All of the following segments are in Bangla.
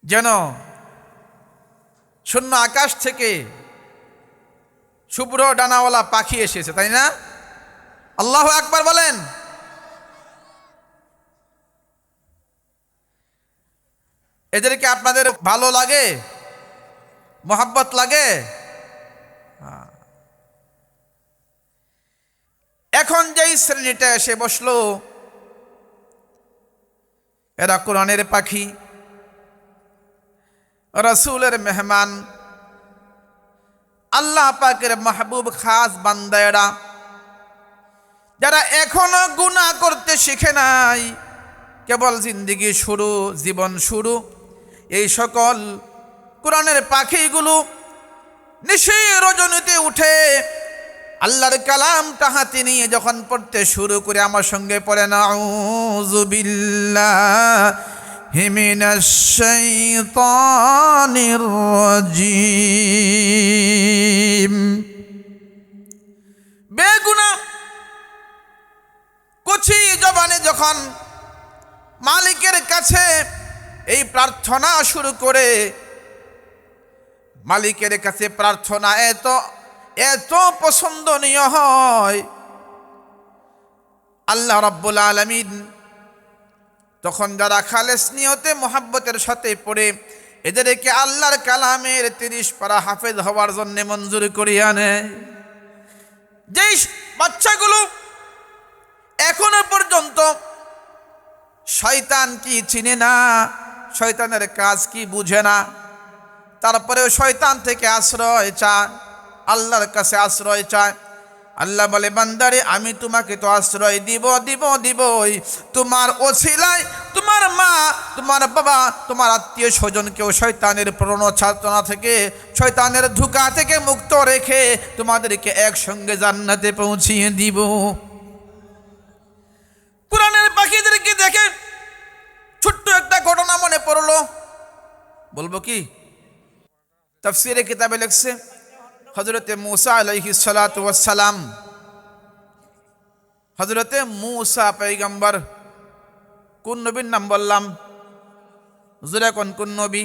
যেন শূন্য আকাশ থেকে শুভ্র ডানাওয়ালা পাখি এসেছে, তাই না? আল্লাহু আকবার বলেন। এদেরকে আপনাদের ভালো লাগে, মোহাব্বত লাগে? এখন যেই শ্রেণীটা এসে বসলো, এরা কোরআনের পাখি, রাসূলের মেহমান, আল্লাহ পাকের মাহবুব খাস বান্দা, এরা যারা এখনো গুনাহ করতে শিখে নাই, কেবল জিন্দেগি শুরু, জীবন শুরু, এই সকল কোরআনের পাখিগুলো নিশি রজনীতে উঠে আল্লাহর কালামটা হাতে নিয়ে যখন পড়তে শুরু করে, আমার সঙ্গে পড়েন আউযু বিল্লাহি মিনাশ শাইতানির রাজিম। বেগুনাহ কুচি জবানে যখন মালিকের কাছে এই প্রার্থনা শুরু করে, মালিকের কাছে প্রার্থনা এত এত পছন্দনীয় হয়, আল্লাহ রাব্বুল আলামিন তখন যারা খালেস নিয়তে মোহাব্বতের সাথে পড়ে এদেরকে আল্লাহর কালামের 30 পারা হাফেজ হওয়ার জন্য মঞ্জুর করিয়া নেয়। যেই বাচ্চাগুলো এখনো পর্যন্ত শয়তান কি চিনে না, শয়তানের কাজ কি বুঝে না, তারপরেও শয়তান থেকে আশ্রয় চায়, আল্লাহর কাছে আশ্রয় চায়। আল্লাহ বলে, বান্দারে আমি তোমাকে তো আশ্রয় দিবই, তোমার ওসিলায় তোমার মা, তোমার বাবা, তোমার আত্মীয় স্বজনকেও শয়তানের প্ররোচনা থেকে, শয়তানের ধোঁকা থেকে মুক্ত রেখে তোমাদেরকে একসঙ্গে জান্নাতে পৌঁছিয়ে দিব। কোরআনের পাখিদেরকে দেখে ছোট্ট একটা ঘটনা মনে পড়লো, বলবো কি? তাফসীরে কিতাবে লিখছে, হযরতে মূসা আলাইহিস সালাতু ওয়াস সালাম, হযরতে মূসা পয়গম্বর, কোন নবীর নাম বললাম? হুজুর এখন কোন নবী?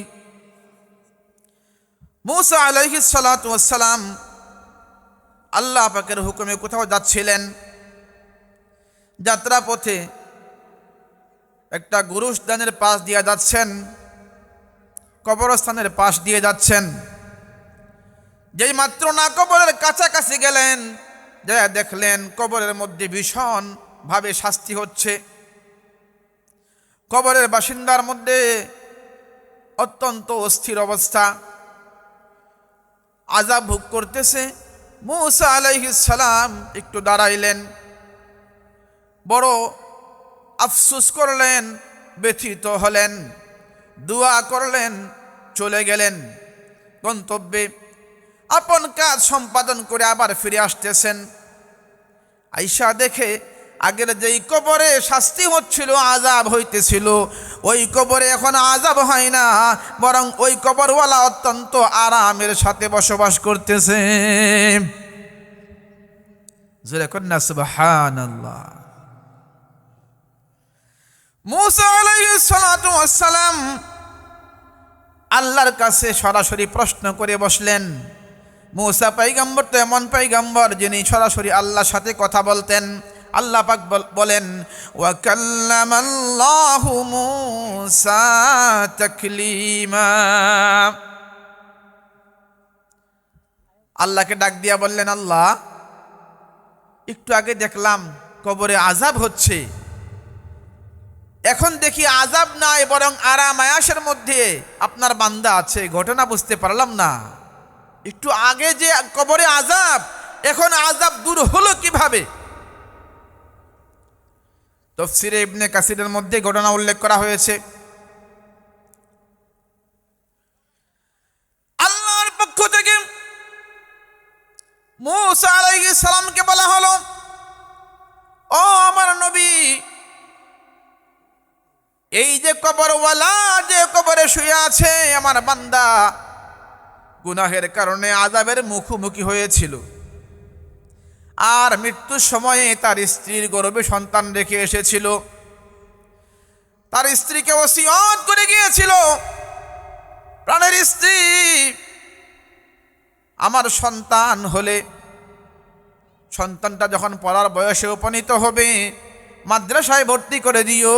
মূসা আলাইহিস সালাতু ওয়াস সালাম আল্লাহ পাকের হুকুমে কোথাও যাচ্ছিলেন। যাত্রা পথে একটা গুরুস্থানের পাশ দিয়ে যাচ্ছেন, কবরস্থানের পাশ দিয়ে যাচ্ছেন। যেই মাত্র না কবরের কাছাকাছি গেলেন, যা দেখলেন কবরের মধ্যে ভীষণ ভাবে শাস্তি হচ্ছে। কবরের বাসিন্দার মধ্যে অত্যন্ত অস্থির অবস্থা, আযাব ভোগ করতেছে। মূসা আলাইহিস সালাম একটু দাঁড়াইলেন, বড় আফসোস করলেন, ব্যথিত হলেন, দোয়া করলেন, চলে গেলেন গন্তব্যে। আপন কাজ সম্পাদন করে আবার ফিরে আসতেছেন। আইসা দেখে আগের যেই কবরে শাস্তি হচ্ছিল, আযাব হইতেছিল, ওই কবরে এখন আযাব হয় না, বরং ওই কবরওয়ালা অত্যন্ত আরামের সাথে বসবাস করতেছে। জোরে কন্যা সুবহানাল্লাহ। মূসা আলাইহিস সালাতু ওয়াস সালাম আল্লাহর কাছে সরাসরি প্রশ্ন করে বসলেন। মূসা পয়গম্বর তো এমন পয়গম্বর যিনি সরাসরি আল্লাহর সাথে কথা বলতেন। আল্লাহ পাক বলেন, ওয়া কাল্লামাল্লাহু মূসা তাকলিমা। আল্লাহকে ডাক দিয়া বললেন, আল্লাহ একটু আগে দেখলাম কবরে আযাব হচ্ছে, এখন দেখি আযাব নাই, বরং আরাম আয়াসের মধ্যে আপনার বান্দা আছে, ঘটনা বুঝতে পারলাম না। একটু আগে যে কবরে আযাব, এখন আযাব দূর হলো কিভাবে? তাফসীরে ইবনে কাসিরের মধ্যে ঘটনা উল্লেখ করা হয়েছে। আল্লাহর পক্ষ থেকে মূসা আলাইহিস সালামকে বলা হলো, ও আমার নবী, এই যে কবরওয়ালা যে কবরে শুয়ে আছে আমার বান্দা, গুনাহের কারণে আযাবের মুখোমুখি হয়েছিল, আর মৃত্যুর সময়ে তার স্ত্রীর গর্ভে সন্তান রেখে এসেছিল। তার স্ত্রীকে ওসিয়ত করে গিয়েছিল, প্রাণের স্ত্রী, আমার সন্তান হলে সন্তানটা যখন পড়ার বয়সে উপনীত হবে মাদ্রাসায় ভর্তি করে দিও,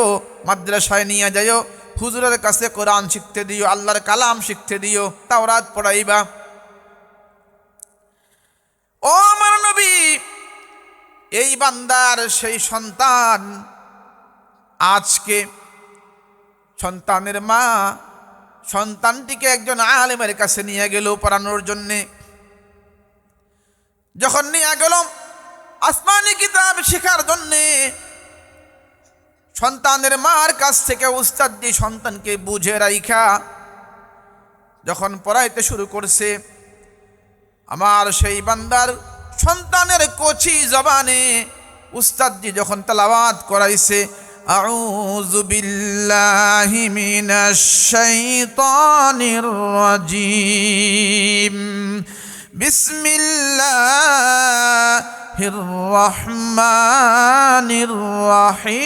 মাদ্রাসায় নিয়ে যাইও, হুজুরের কাছে কোরআন শিখতে দিও, আল্লাহর কালাম শিখতে দিও, তাওরাত পড়াইবা। ও আমার নবী, এই বান্দার সেই সন্তান আজকে সন্তানের মা সন্তানটিকে একজন আলেমের কাছে নিয়ে গেল পড়ানোর জন্যে। যখন নিয়ে গেল আসমানি কিতাব শেখার জন্যে, সন্তানের মার কাছ থেকে উস্তাদি সন্তানকে বুঝে রাইখা যখন পড়াইতে শুরু করছে, আমার সেই বান্দার সন্তানের কচি জবানে উস্তাদি যখন তেলাওয়াত করাইছে, আউযু বিল্লাহি মিনাশ শাইতানির রাজিম, বিসমিল্লাহির রহমানির রহিম।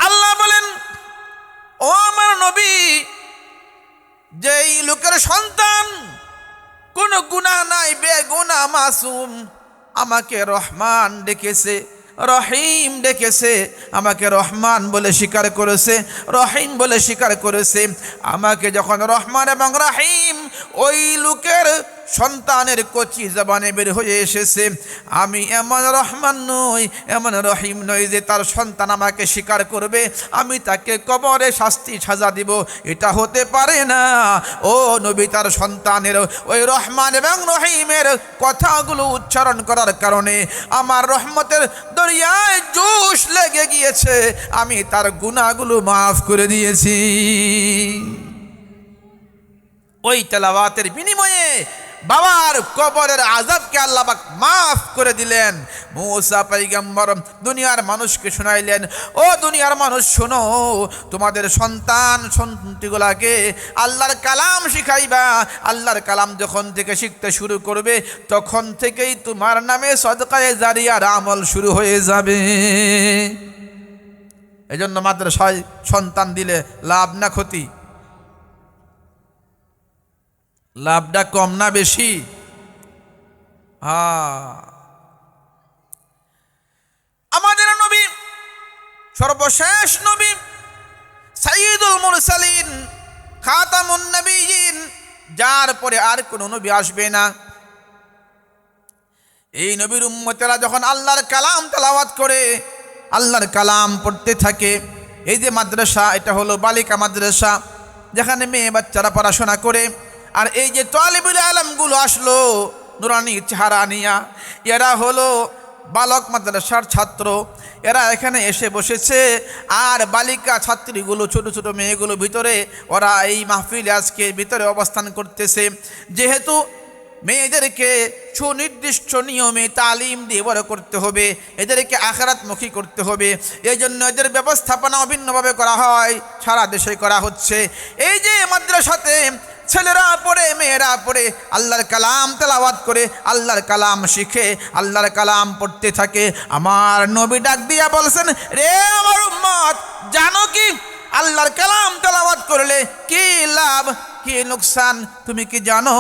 আল্লাহ বলেন, ও আমার নবী, যেই লোকের সন্তান কোন গুনাহ নাই, বেগুনাহ মাসুম, আমাকে রহমান ডেকেছে, রহিম ডেকেছে, আমাকে রহমান বলে স্বীকার করেছে, রহিম বলে স্বীকার করেছে, আমাকে যখন রহমান এবং রহিম ওই লোকের সন্তানের কচি জবানে বের হয়ে এসেছে, আমি এমন রহমান নই, এমন রহিম নই যে তার সন্তান আমাকে স্বীকার করবে, আমি তাকে কবরে শাস্তি সাজা দিব, এটা হতে পারে না। ও নবী, তার সন্তানের ওই রহমান এবং রহিমের কথাগুলো উচ্চারণ করার কারণে আমার রহমতের দরিয়ায় জোশ লেগে গিয়েছে, আমি তার গুনাহগুলো মাফ করে দিয়েছি। ওই তেলাওয়াতের বিনিময়ে বাবার কবরের আযাবকে আল্লাহ পাক মাফ করে দিলেন। মুসা পয়গম্বর দুনিয়ার মানুষকে শোনাইলেন, ও দুনিয়ার মানুষ শোনো, তোমাদের সন্তানটিগুলাকে আল্লাহর কালাম শিখাইবা, আল্লাহর কালাম যখন থেকে শিখতে শুরু করবে তখন থেকেই তোমার নামে সদকায়ে জারিয়ার আমল শুরু হয়ে যাবে। এজন্য মাদ্রাসায় সন্তান দিলে লাভ না ক্ষতি? লাভটা কম না বেশি? আমাদের নবী, সর্বশেষ নবী, সাইয়্যিদুল মুরসালিন, খাতামুন নবিয়্যিন, যার পরে আর কোন নবী আসবে না। এই নবীর উম্মতেরা যখন আল্লাহর কালাম তেলাওয়াত করে, আল্লাহর কালাম পড়তে থাকে, এই যে মাদ্রাসা, এটা হলো বালিকা মাদ্রাসা, যেখানে মেয়ে বাচ্চারা পড়াশোনা করে, আর এই যে তালিবুল আলমগুলো আসলো নুরানি চেহারা নিয়া, এরা হলো বালক মাদ্রাসার ছাত্র, এরা এখানে এসে বসেছে, আর বালিকা ছাত্রীগুলো, ছোট ছোট মেয়েগুলো ভিতরে, ওরা এই মাহফিলে আজকে ভিতরে অবস্থান করতেছে। যেহেতু মেয়েদেরকে সুনির্দিষ্ট নিয়মে তালিম দিয়ে বড় করতে হবে, এদেরকে আখিরাতমুখী করতে হবে, এই জন্য এদের ব্যবস্থাপনা অভিন্নভাবে করা হয়, সারা দেশে করা হচ্ছে। এই যে মাদ্রাসাতে ছেলেরা পড়ে, মেয়েরা পড়ে, আল্লাহর কালাম তেলাওয়াত করে, আল্লাহর কালাম শিখে, আল্লাহর কালাম পড়তে থাকে। আমার নবী ডাক দিয়া বলছেন, রে আমার উম্মত, জানো কি আল্লাহর কালাম তেলাওয়াত করলে কি লাভ, কি নুকসান তুমি কি জানো?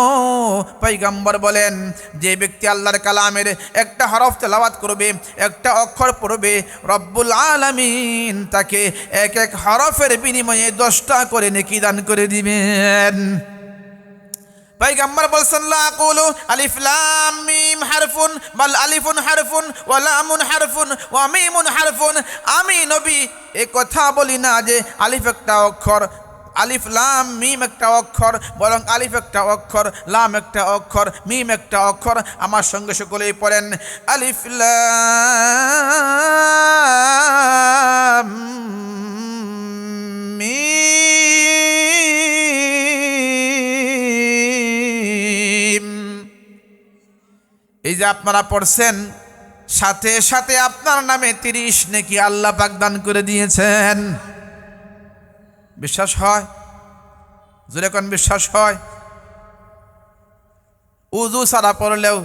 পয়গম্বর বলেন, যে ব্যক্তি আল্লাহর কালামের একটা হরফ তেলাওয়াত করবে, একটা অক্ষর পড়বে, রব্বুল আলামিন তাকে এক এক হরফের বিনিময়ে 10টা করে নেকি দান করে দিবেন। পয়গম্বর বলছেন, লা আকুলু আলিফ লাম মিম হারফুন, বাল আলিফুন হারফুন ওয়া লামুন হারফুন ওয়া মিমুন হারফুন। আমি নবী এই কথা বলি না যে আলিফ একটা অক্ষর, আলিফ লাম মিম একটা অক্ষর, বরং আলিফ একটা অক্ষর, লাম একটা অক্ষর, মিম একটা অক্ষর। আমার সঙ্গে সকলেই পড়েন, আলিফ লাম মিম। এই যে আপনারা পড়ছেন, সাথে সাথে আপনার নামে 30 নেকি আল্লাহ পাক দান করে দিয়েছেন। বিশ্বাস হয়? জোরে কোন বিশ্বাস হয়? উযু সারা পড়লেও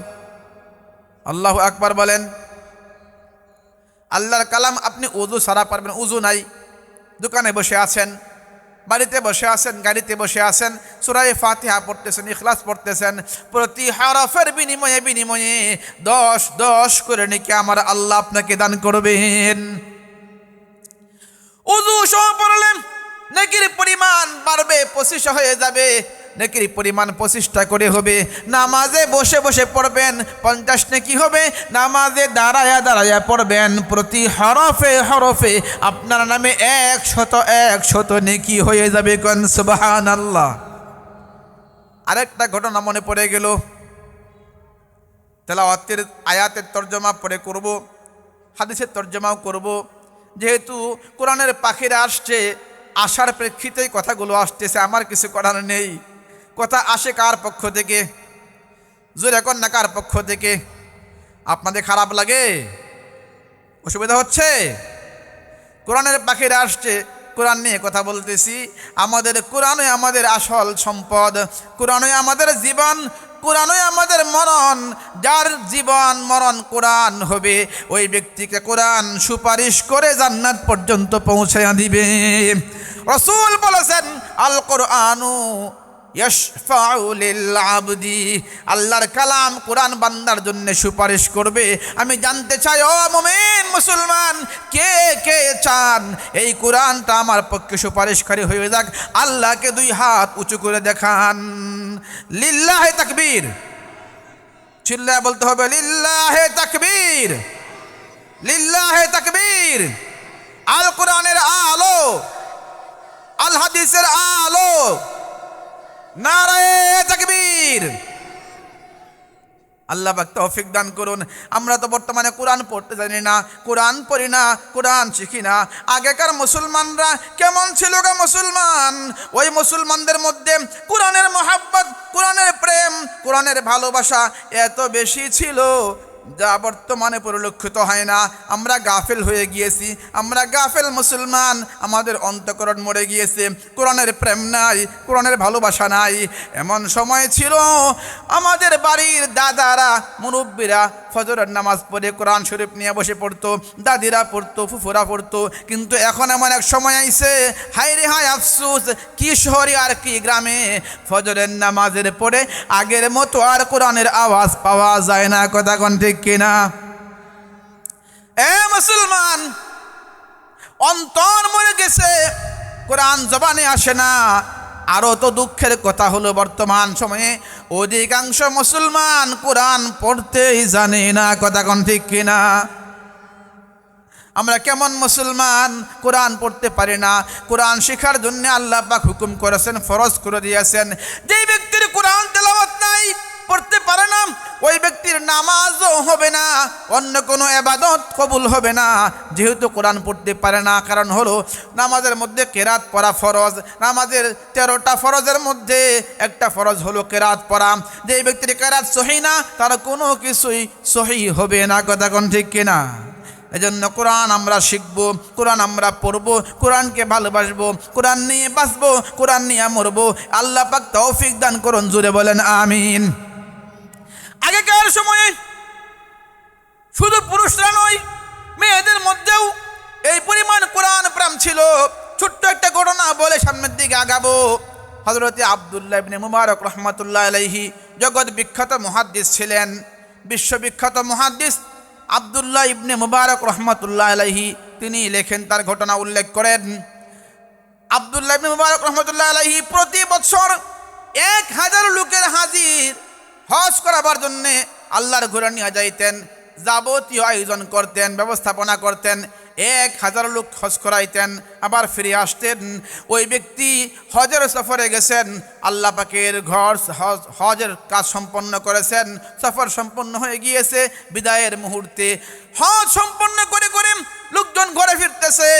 আল্লাহু আকবার বলেন। আল্লাহর কালাম আপনি উযু ছাড়া পারবেন, উযু নাই, দোকানে বসে আছেন, বাড়িতে বসে আছেন, গাড়িতে বসে আছেন, সূরা ফাতিহা পড়তেছেন, ইখলাস পড়তেছেন, প্রতি হরফের বিনিময়ে বিনিময়ে 10 করে নেকি আমার আল্লাহ আপনাকে দান করবেন। উযু সহ পড়লেন, নেকির পরিমাণ বাড়বে, 25 হয়ে যাবে, নেকির পরিমাণ 25টা করে হবে। নামাজে বসে বসে পড়বেন, 50 নেকি হবে। নামাজে দাঁড়ায়া দাঁড়ায়া পড়বেন, প্রতি হরফে হরফে আপনার নামে 100 নেকি হয়ে যাবে। কোন সুবহানাল্লাহ। আরেকটা ঘটনা মনে পড়ে গেল, তেলাওয়াতের আয়াতের তর্জমা পড়ে করব, হাদিসের তর্জমাও করব। যেহেতু কোরআনের পাখিরা আসছে, আসার প্রেক্ষিতেই কথাগুলো আসতেছে, আমার কিছু করার নেই। কথা আসে কার পক্ষ থেকে? জোরে কর না, কার পক্ষ থেকে? আপনাদের খারাপ লাগে? অসুবিধা হচ্ছে? কোরআনের পাখিরা আসছে, কোরআন নিয়ে কথা বলতেছি। আমাদের কোরআনই আমাদের আসল সম্পদ, কোরআনই আমাদের জীবন, কোরআনই আমাদের মরণ। যার জীবন মরণ কোরআন হবে, ওই ব্যক্তিকে কোরআন সুপারিশ করে জান্নাত পর্যন্ত পৌঁছায়া দিবে। রাসূল বলেছেন, আল কোরআনু ইয়াশফাউ লিল আবদি, আল্লাহর কালাম কোরআন বান্দার জন্য সুপারিশ করবে। আমি জানতে চাই, ও মুমিন মুসলমান, কে কে চান এই কোরআনটা আমার পক্ষে সুপারিশকারী হয়ে যাক? আল্লাহকে 2 হাত উঁচু করে দেখান। লিল্লাহে তাকবীর, চিল্লায় বলতে হবে লিল্লাহে তাকবীর, লিল্লাহে তাকবীর। আল কোরআনের আলো, আল হাদিসের আলো, নারায়ে তাকবীর। আল্লাহ পাক তৌফিক দান করুন। আমরা তো বর্তমানে কোরআন পড়তে জানি না, কোরআন পড়ি না, কোরআন শিখি না। আগেকার মুসলমানরা কেমন ছিল গো মুসলমান? ওই মুসলমানদের মধ্যে কোরআনের মহাব্বত, কোরআনের প্রেম, কোরআনের ভালোবাসা এত বেশি ছিল যা বর্তমানে পরিলক্ষিত হয় না। আমরা গাফেল হয়ে গিয়েছি, আমরা গাফেল মুসলমান, আমাদের অন্তঃকরণ মরে গিয়েছে, কোরআনের প্রেম নাই, কোরআনের ভালোবাসা নাই। এমন সময় ছিল আমাদের বাড়ির দাদারা, মুরব্বীরা ফজরের নামাজ পড়ে কোরআন শরীফ নিয়ে বসে পড়তো, দাদিরা পড়তো, ফুফুরা পড়তো। কিন্তু এখন এমন এক সময় আইছে, হায় রে হায় আফসোস, কি শহরে আর কি গ্রামে ফজরের নামাজের পরে আগের মতো আর কোরআনের আওয়াজ পাওয়া যায় না। কথা কোন ঠিক কিনা? এ মুসলমান, অন্তর মরে গেছে, কোরআন জবানে আসে না। আরো তো দুঃখের কথা হলো, বর্তমান সময়ে অধিকাংশ মুসলমান কোরআন পড়তেই জানে না। কথা কোন ঠিক কিনা? আমরা কেমন মুসলমান, কোরআন পড়তে পারি না। কোরআন শেখার জন্য আল্লাহ পাক হুকুম করেছেন, ফরজ করে দিয়েছেন। যেই ব্যক্তির কোরআন তেলাওয়াত নাই, পড়তে পারে না, ওই ব্যক্তির নামাজও হবে না, অন্য কোনো ইবাদত কবুল হবে না। যেহেতু কোরআন পড়তে পারে না, কারণ হলো নামাজের মধ্যে কেরাত পড়া ফরজ। নামাজের 13টা ফরজের মধ্যে একটা ফরজ হলো কেরাত পড়া। যেই ব্যক্তির কেরাত সহি না, তার কোনো কিছুই সহি হবে না। কথা কোন ঠিক কিনা? এজন্য কোরআন আমরা শিখব, কোরআন আমরা পড়ব, কোরআনকে ভালোবাসবো, কোরআন নিয়ে বাঁচবো, কোরআন নিয়ে মরবো। আল্লাহ পাক তৌফিক দান করুন, জোরে বলেন আমিন। আগেকার সময়ে শুধু পুরুষরা নয়, মেয়েদের মধ্যেও এই পরিমাণ কোরআন প্রেম ছিল। ছোট্ট একটা ঘটনা বলে সামনের দিকে আগাবো। হযরত আব্দুল্লাহ ইবনে মুবারক রাহমাতুল্লাহ আলাইহি জগৎ বিখ্যাত মুহাদ্দিস ছিলেন। বিশ্ববিখ্যাত মুহাদ্দিস আব্দুল্লাহ ইবনে মুবারক রহমতুল্লাহ আলাইহি তিনি লেখেন, তার ঘটনা উল্লেখ করেন। আব্দুল্লাহ ইবনে মুবারক রহমতুল্লাহ আলাইহি প্রতি বছর 1000 লোকের হাজির হজ করাবার জন্যে আল্লাহর ঘরে নিয়ে যাইতেন, যাবতীয় আয়োজন করতেন, ব্যবস্থাপনা করতেন। 1000 লোক হজ করাইতেন, আবার ফিরে আসতেন। ওই ব্যক্তি হজের সফরে গেছেন, আল্লাহ পাকের ঘর হজের কাজ সম্পন্ন করেছেন, সফর সম্পন্ন হয়ে গিয়েছে। বিদায়ের মুহূর্তে হজ সম্পন্ন করে করে লোকজন ঘরে ফিরতেছে,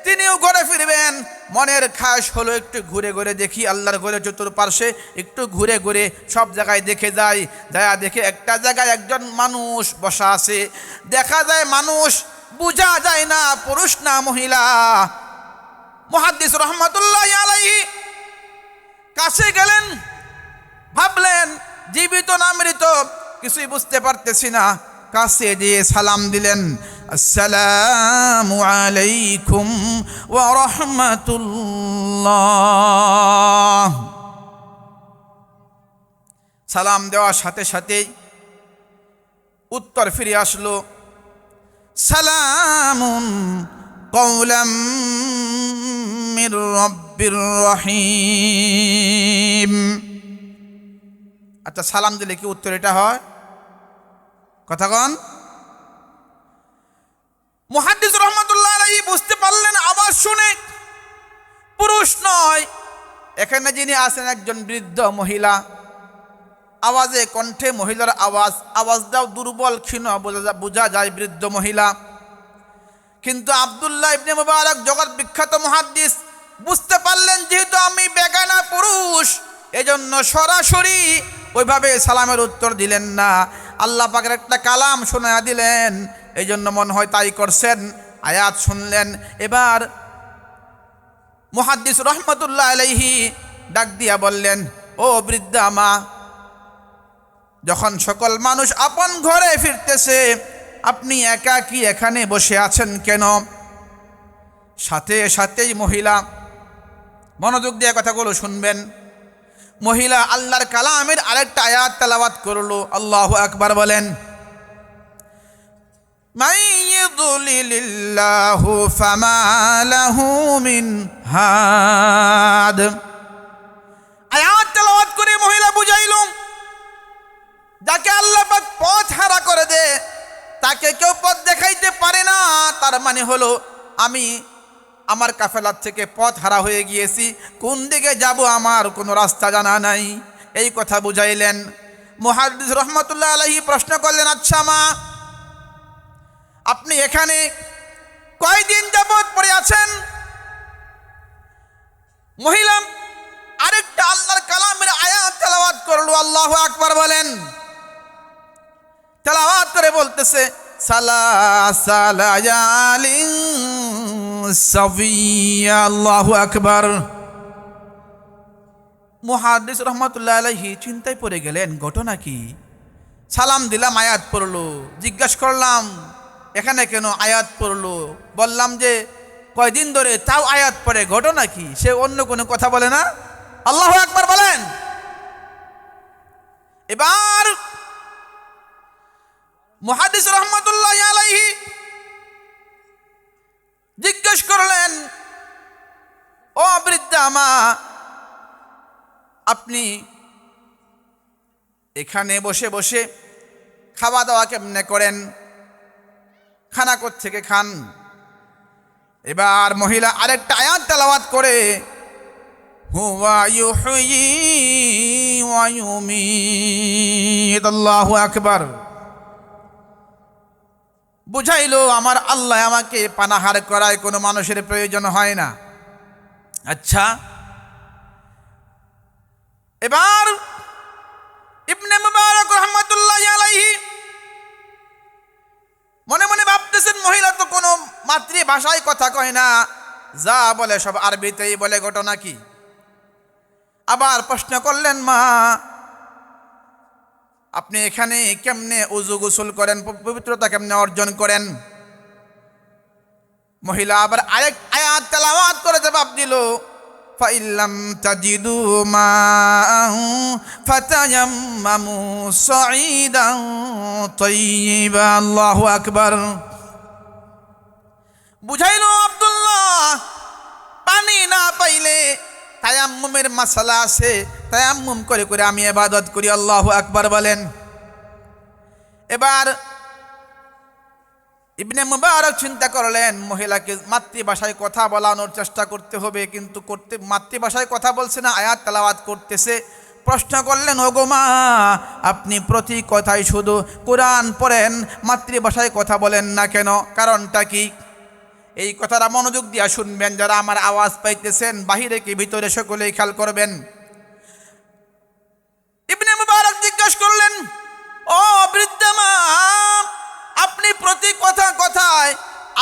তিনিও ঘরে ফিরবেন। মনের খাস হলো একটু ঘুরে ঘুরে দেখি আল্লাহর ঘরে চতুর্পার্শ্বে, একটু ঘুরে ঘুরে সব জায়গায় দেখে যাই। যায়া দেখে একটা জায়গায় একজন মানুষ বসা আছে। দেখা যায় মানুষ, বুঝা যায় না পুরুষ না মহিলা। মুহাদ্দিস রহমাতুল্লাহ আলাইহি কাছে গেলেন, ভাবলেন জীবিত না মৃত কিছুই বুঝতে পারতেছি না। কাছে দিয়ে সালাম দিলেন, আসসালামু আলাইকুম ওয়া রাহমাতুল্লাহ। সালাম দেওয়ার সাথে সাথেই উত্তর ফিরে আসলো, সালামুন কওলাম মির রাব্বির রহিম। আচ্ছা, সালাম দিলে কি উত্তর এটা হয়? কথা কন। মুহাদ্দিস রাহমাতুল্লাহ আলাইহি বুঝতে পারলেন আওয়াজ শুনে পুরুষ নয়, এখানে যিনি আছেন একজন বৃদ্ধ মহিলা। আওয়াজে, কণ্ঠে মহিলার আওয়াজ, আওয়াজটাও দুর্বল ক্ষীণ, বোঝা যায় বৃদ্ধ মহিলা। কিন্তু আব্দুল্লাহ ইবনে মুবারক জগৎ বিখ্যাত মুহাদ্দিস বুঝতে পারলেন যেহেতু আমি বেগানা পুরুষ, এজন্য সরাসরি ওইভাবে সালামের উত্তর দিলেন না, আল্লাহ পাকের একটা কালাম শোনায়া দিলেন, এই জন্য মনে হয় তাই করছেন। আয়াত শুনলেন। এবার মুহাদ্দিস রহমতুল্লাহ আলাইহি ডাক দিয়া বললেন, ও বৃদ্ধা মা, যখন সকল মানুষ আপন ঘরে ফিরতেছে আপনি একাকী এখানে বসে আছেন কেন? সাথে সাথেই মহিলা, মনোযোগ দিয়ে কথাগুলো শুনবেন, মহিলা আল্লাহর কালামের আরেকটা আয়াত তেলাওয়াত করলো। আল্লাহু আকবার বলেন। মান ইউদ্লিলিল্লাহু ফামা লাহু মিন হাদ। আয়াত তেলাওয়াত করে মহিলা বুঝাইলো, যাকে আল্লাহ পাক পথ হারা করে দে তাকে কেউ পথ দেখাইতে পারে না। তার মানে হলো আমি আমার কাফেলার থেকে পথ হারা হয়ে গিয়েছি, কোন দিকে যাব আমার কোনো রাস্তা জানা নাই, এই কথা বুঝাইলেন। মুহাদ্দিস রহমতুল্লাহ আলাইহি প্রশ্ন করলেন, আচ্ছা মা, আপনি এখানে কয়দিন যাবত পড়ে আছেন? মহিলা আরেকটা আল্লাহর কালামের আয়াত তেলাওয়াত করলো। আল্লাহু আকবার বলেন। তেলাওয়াত করে বলতেছে, সালাসা লায়ালিন সাবিয়া। আল্লাহু আকবার। মুহাদ্দিস রাহমাতুল্লাহ আলাইহি চিন্তায় পড়ে গেলেন, ঘটনা কি? সালাম দিলাম, আয়াত পড়লো, জিজ্ঞাসা করলাম এখানে কেন আয়াত পড়লো, বললাম যে কয়দিন ধরে, তাও আয়াত পড়ে, ঘটনা কি? সে অন্য কোনো কথা বলে না। আল্লাহু আকবার বলেন। এবার মুহাদ্দিস রাহমাতুল্লাহ আলাইহি জিজ্ঞেস করলেন, ও বৃদ্ধা মা, আপনি এখানে বসে বসে খাওয়া দাওয়া কেমনে করেন? খানা কোত্থেকে খান? এবার মহিলা আরেকটা আয়াত তেলাওয়াত করে, হুয়া ইউহয়ি ওয়া ইউমীত। আল্লাহু আকবার। বুঝাইলো আমার আল্লাহ আমাকে পানাহার করায় কোনো মানুষের প্রয়োজন হয় না। আচ্ছা, এবার ইবনে মুবারক রাহমাতুল্লাহ আলাইহি মনে মনে ভাবতেছেন, মহিলা তো কোনো মাতৃভাষায় কথা কয় না, যা বলে সব আরবিতেই বলে, ঘটনা কি? আবার প্রশ্ন করলেন, মা, আপনি এখানে কেমনে উযু গোসল করেন, পবিত্রতা কেমনে অর্জন করেন? মহিলা আবার আরেক আয়াত তেলাওয়াত করে জবাব দিল, ফাইল্লাম তাজিদু মাআন ফাতায়াম্মামু সাঈদান তাইয়্যিবা। আল্লাহু আকবার। বুঝাইলো, আব্দুল্লাহ, পানি না পাইলে তায়াম্মুমের মাসালা আছে, তায়াম্মুম করে করে আমি ইবাদত করি। আল্লাহু আকবার বলেন। এবার ইবনে মুবারক চিন্তা করলেন, মহিলাকে মাতৃভাষায় কথা বলানোর চেষ্টা করতে হবে, কিন্তু মাতৃভাষায় কথা বলছে না, আয়াত তেলাওয়াত করতেছে। প্রশ্ন করলেন, ওগো মা, আপনি প্রতি কথায় শুধু কোরআন পড়েন, মাতৃভাষায় কথা বলেন না কেন? কারণটা কি? এই কথাটা মনোযোগ দিয়া শুনবেন, যারা আমার আওয়াজ পাইতেছেন, বাহিরে কি ভিতরে, সকলেই খেয়াল করবেন। ইবনে মুবারক জিজ্ঞাসা করলেন, ও বৃদ্ধা মা, আপনি প্রতি কথায়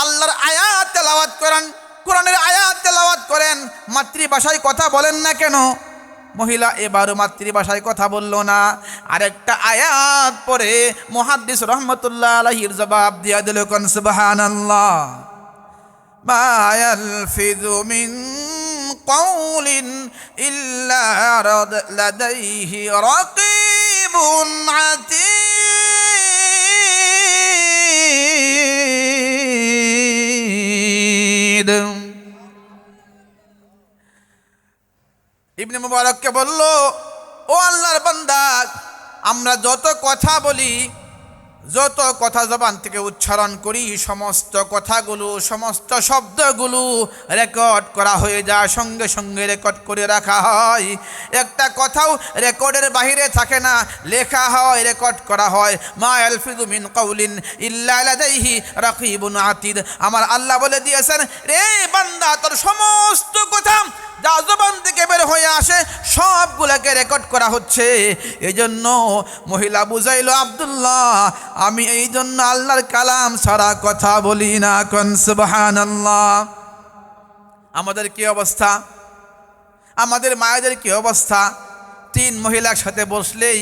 আল্লাহর আয়াত তেলাওয়াত করেন, কোরআনের আয়াত তেলাওয়াত করেন, মাতৃভাষায় কথা বলেন না কেন? মহিলা এবারও মাতৃভাষায় কথা বলল না। আরেকটা আয়াত পরে মুহাদ্দিস রহমতুল্লাহ আলাইহির জবাব দিয়া দিল, কোন সুবহানাল্লাহ। মা ইয়ালফিযু মিন কাউলিন ইল্লা লাদাইহি রাকীবুন আতীদ। ইবনে মুবারককে বলল, ও আল্লাহর বান্দা, আমরা যত কথা বলি, যত কথা জবান থেকে উচ্চারণ করি, সমস্ত কথাগুলো, সমস্ত শব্দগুলো রেকর্ড করা হয়ে যায়, সঙ্গে সঙ্গে রেকর্ড করে রাখা হয়। একটা কথাও রেকর্ডের বাহিরে থাকে না, লেখা হয়, রেকর্ড করা হয়। মা ইয়ালফিযু মিন কাউলিন ইল্লা লাদাইহি রাকীবুন আতীদ। আমার আল্লাহ বলে দিয়েছেন, রে বান্দা, তোর সমস্ত কথা যা জবান থেকে বের হয়ে আসে সবগুলোকে রেকর্ড করা হচ্ছে। এই জন্য মহিলা বুঝাইল, আব্দুল্লাহ, আমি এই জন্য আল্লাহর কালাম ছাড়া কথা বলি না। কোন সুবহানাল্লাহ। আমাদের কি অবস্থা, আমাদের মায়েদের কি অবস্থা? 3 মহিলা একসাথে বসলেই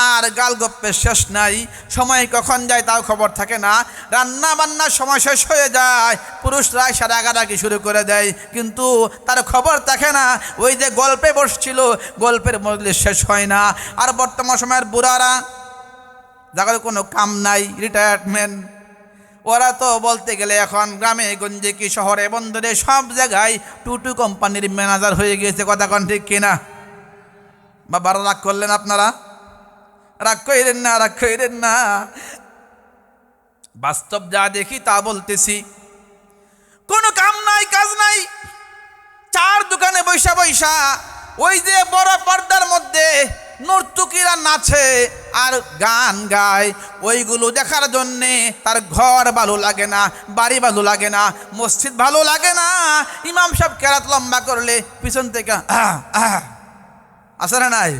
আর গালগপ্পের শেষ নাই, সময় কখন যায় তাও খবর থাকে না। রান্না বান্নার সময় শেষ হয়ে যায়, পুরুষরা এসে রাগারাগি শুরু করে দেয়, কিন্তু তার খবর থাকে না। ওই যে গল্পে বসছিল, গল্পের মজলিস শেষ হয় না। আর বর্তমান সময়ের বুড়ারা, যাদের কোনো কাম নাই, রিটায়ারমেন্ট, ওরা তো বলতে গেলে এখন গ্রামে গঞ্জে কি শহরে বন্দরে সব জায়গায় টুটু কোম্পানির ম্যানেজার হয়ে গিয়েছে। কথা কোন ঠিক কিনা? বাবারা রাগ করলেন আপনারা? রাগ কইরেন না, রাগ কইরেন না। বাস্তব যা দেখি তা বলতেছি। কোনো কাম নাই, কাজ নাই, 4 দোকানে বৈশা বৈশা ওই যে বড় পর্দার মধ্যে নর্তকীরা নাচে আর গান গায়, ওইগুলো দেখার জন্যে তার ঘর ভালো লাগে না, বাড়ি ভালো লাগে না, মসজিদ ভালো লাগে না। ইমাম সাহেব কেরাত লম্বা করলে পিছন থেকে আসে না নাই,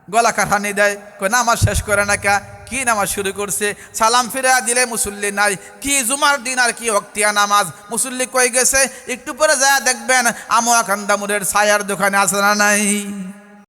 গলা কাঠানি দেয়, কই নামাজ শেষ করে না কা, কি নামাজ শুরু করছে, সালাম ফিরে দিলে মুসল্লি নাই, কি জুমার দিন আর কি ওয়াক্তিয়া নামাজ, মুসল্লি কই গেছে, একটু পরে যায় দেখবেন আমোয়া কান্দামুরের ছায়ার দোকানে আসে না নাই।